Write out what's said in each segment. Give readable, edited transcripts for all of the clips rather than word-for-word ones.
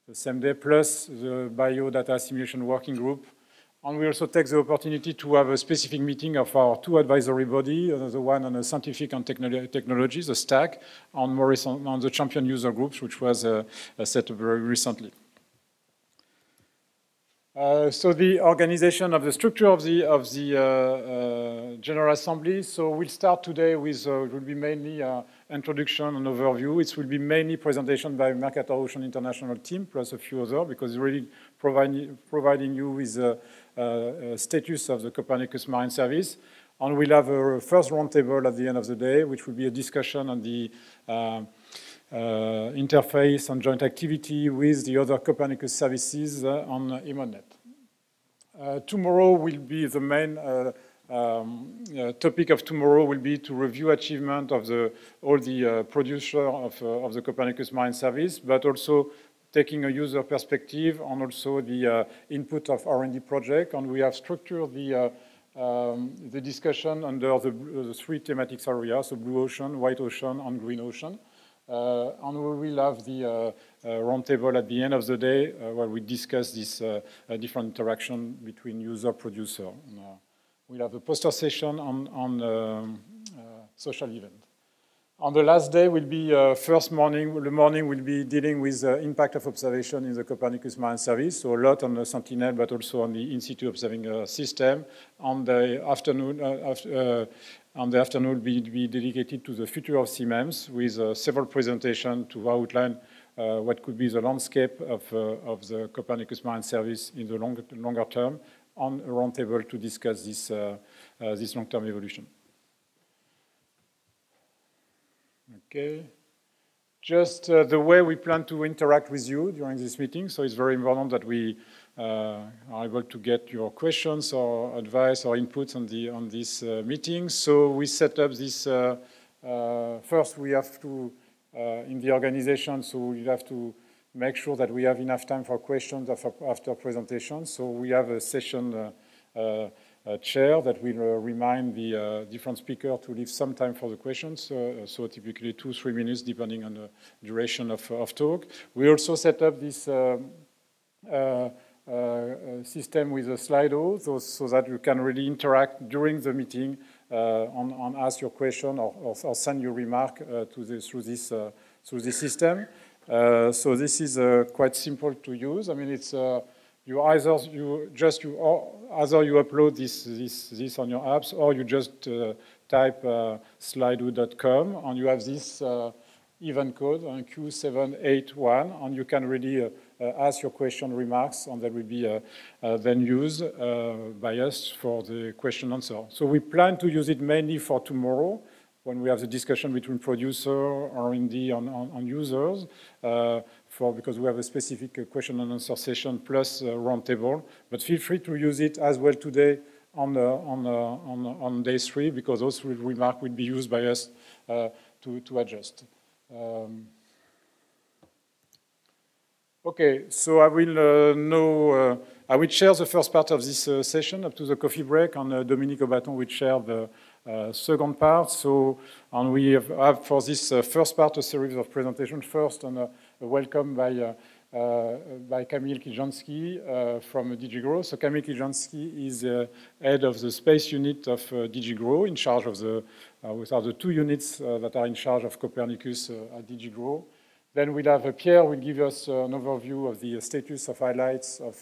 the same day, plus the biodata simulation working group. And we also take the opportunity to have a specific meeting of our two advisory bodies, the one on the scientific and technology, the STAC, and more recently on the champion user groups, which was set up very recently. So the organization of the structure of the General Assembly. So we'll start today with, it will be mainly introduction and overview. It will be mainly presentation by Mercator Ocean International team, plus a few others, because it's really providing you with a status of the Copernicus Marine Service. And we'll have a first roundtable at the end of the day, which will be a discussion on the interface and joint activity with the other Copernicus services on EMONNET. Tomorrow will be the main topic of tomorrow will be to review achievement of all the producer of the Copernicus Marine Service, but also taking a user perspective and also the input of R&D project. And we have structured the discussion under the three thematic areas, so Blue Ocean, White Ocean, and Green Ocean. And we will have the roundtable at the end of the day where we discuss this different interaction between user-producer. We'll have a poster session on social event. On the last day will be first morning. The morning will be dealing with the impact of observation in the Copernicus Marine Service, so a lot on the Sentinel, but also on the in-situ observing system. On the afternoon, will be dedicated to the future of CMEMS with several presentations to outline what could be the landscape of the Copernicus Marine Service in the longer term, on a roundtable to discuss this long-term evolution. Okay. Just the way we plan to interact with you during this meeting. So it's very important that we are able to get your questions or advice or inputs on this meeting. So we set up this, first we have to, in the organization, so we have to make sure that we have enough time for questions after presentation. So we have a session chair that will remind the different speakers to leave some time for the questions. So typically 2-3 minutes, depending on the duration of talk. We also set up this system with a Slido, so that you can really interact during the meeting and ask your question or send your remark through this system. So this is quite simple to use. I mean, it's either you upload this on your apps, or you just type slido.com, and you have this event code Q781, and you can really ask your question, remarks, and that will be then used by us for the question answer. So we plan to use it mainly for tomorrow, when we have the discussion between producer, R&D, and users, because we have a specific question and answer session plus roundtable. But feel free to use it as well today on day 3, because those remarks will be used by us to adjust. Okay, so I will share the first part of this session up to the coffee break, and Dominique Aubaton will share the second part. So, and we have for this first part a series of presentations. First, and a welcome by Kamil Kiljanski from DG GROW. So Kamil Kiljanski is head of the space unit of DG GROW, in charge of which are the 2 units that are in charge of Copernicus at DG GROW. Then we'll have Pierre will give us an overview of the status of highlights of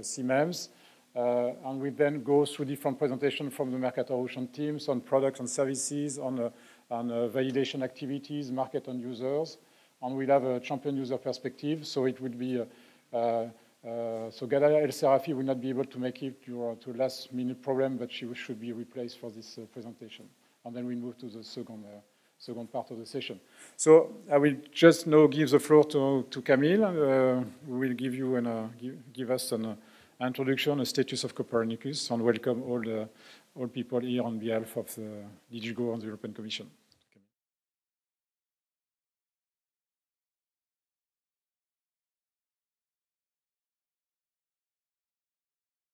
CMEMS. And we then go through different presentations from the Mercator Ocean teams on products and services, on validation activities, market and users. And we'll have a champion user perspective. So it would be, so Gala El Serafi will not be able to make it to a last minute problem, but she should be replaced for this presentation. And then we move to the second part of the session. So I will just now give the floor to Camille, who will give you give us an introduction, a status of Copernicus, and welcome all people here on behalf of the DG GROW and the European Commission.